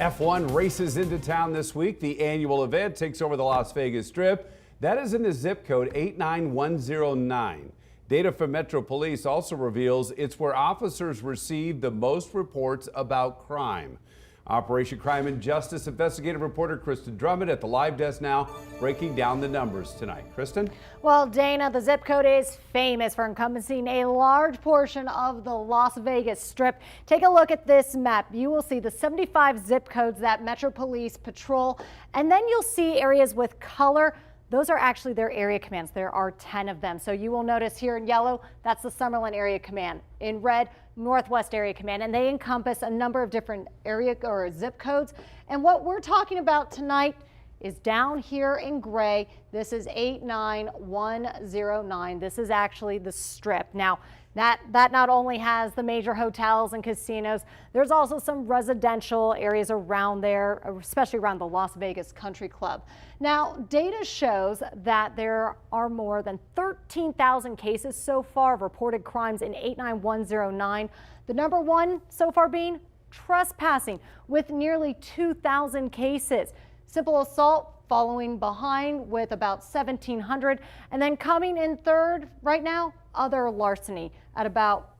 F1 races into town this week. The annual event takes over the Las Vegas Strip. That is in the zip code 89109. Data from Metro Police also reveals it's where officers receive the most reports about crime. Operation Crime and Justice investigative reporter Cristen Drummond at the live desk now, breaking down the numbers tonight. Cristen? Well, Dana, the zip code is famous for encompassing a large portion of the Las Vegas Strip. Take a look at this map. You will see the 75 zip codes that Metro Police patrol, and then you'll see areas with color. Those are actually their area commands. There are 10 of them. So you will notice here in yellow, that's the Summerlin Area Command. In red, Northwest Area Command, and they encompass a number of different area or zip codes. And what we're talking about tonight is down here in gray. This is 89109. This is actually the Strip. Now, that not only has the major hotels and casinos, there's also some residential areas around there, especially around the Las Vegas Country Club. Now, data shows that there are more than 13,000 cases so far of reported crimes in 89109. The number one so far being trespassing with nearly 2,000 cases. Simple assault following behind with about 1,700, and then coming in third right now, other larceny at about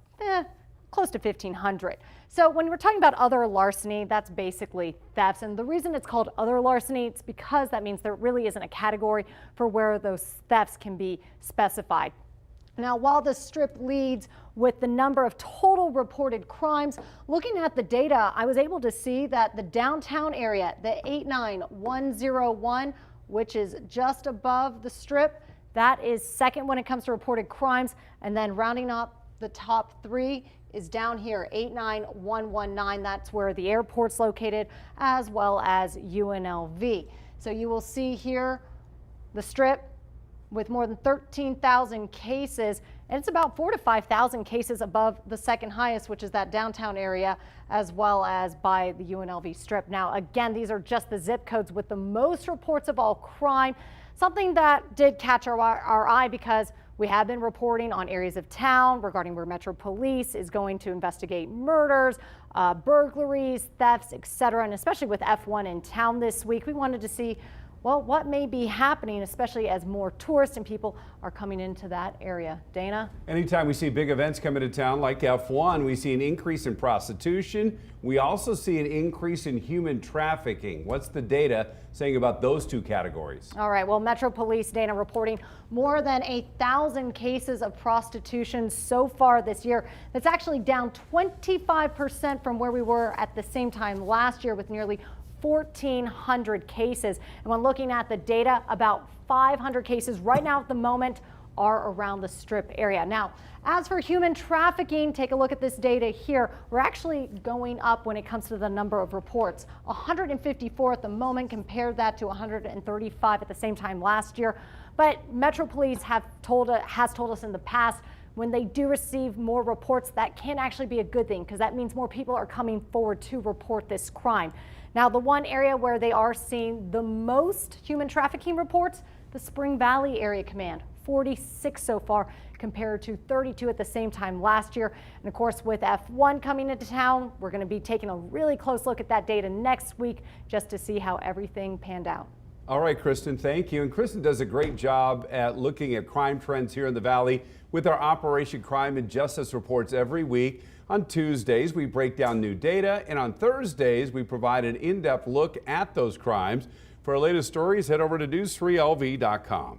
close to 1,500. So when we're talking about other larceny, that's basically thefts. And the reason it's called other larceny, it's because that means there really isn't a category for where those thefts can be specified. Now, while the Strip leads with the number of total reported crimes, looking at the data, I was able to see that the downtown area, the 89101, which is just above the Strip, that is second when it comes to reported crimes. And then rounding up the top three is down here, 89119. That's where the airport's located, as well as UNLV. So you will see here the Strip with more than 13,000 cases, and it's about 4,000 to 5,000 cases above the second highest, which is that downtown area, as well as by the UNLV Strip. Now, again, these are just the zip codes with the most reports of all crime, something that did catch our eye because we have been reporting on areas of town regarding where Metro Police is going to investigate murders, burglaries, thefts, etc. And especially with F1 in town this week, we wanted to see, well, what may be happening, especially as more tourists and people are coming into that area. Dana? Anytime we see big events come into town like F1, we see an increase in prostitution. We also see an increase in human trafficking. What's the data saying about those two categories? All right, well, Metro Police, Dana, reporting more than 1,000 cases of prostitution so far this year. That's actually down 25% from where we were at the same time last year with nearly 1,400 cases. And when looking at the data, about 500 cases right now at the moment are around the Strip area. Now, as for human trafficking, take a look at this data here. We're actually going up when it comes to the number of reports. 154 at the moment, compared that to 135 at the same time last year. But Metro Police has told us in the past, when they do receive more reports, that can actually be a good thing because that means more people are coming forward to report this crime. Now, the one area where they are seeing the most human trafficking reports, the Spring Valley Area Command, 46 so far compared to 32 at the same time last year. And of course, with F1 coming into town, we're going to be taking a really close look at that data next week just to see how everything panned out. All right, Cristen, thank you. And Cristen does a great job at looking at crime trends here in the Valley with our Operation Crime and Justice reports every week. On Tuesdays, we break down new data, and on Thursdays, we provide an in-depth look at those crimes. For our latest stories, head over to news3lv.com.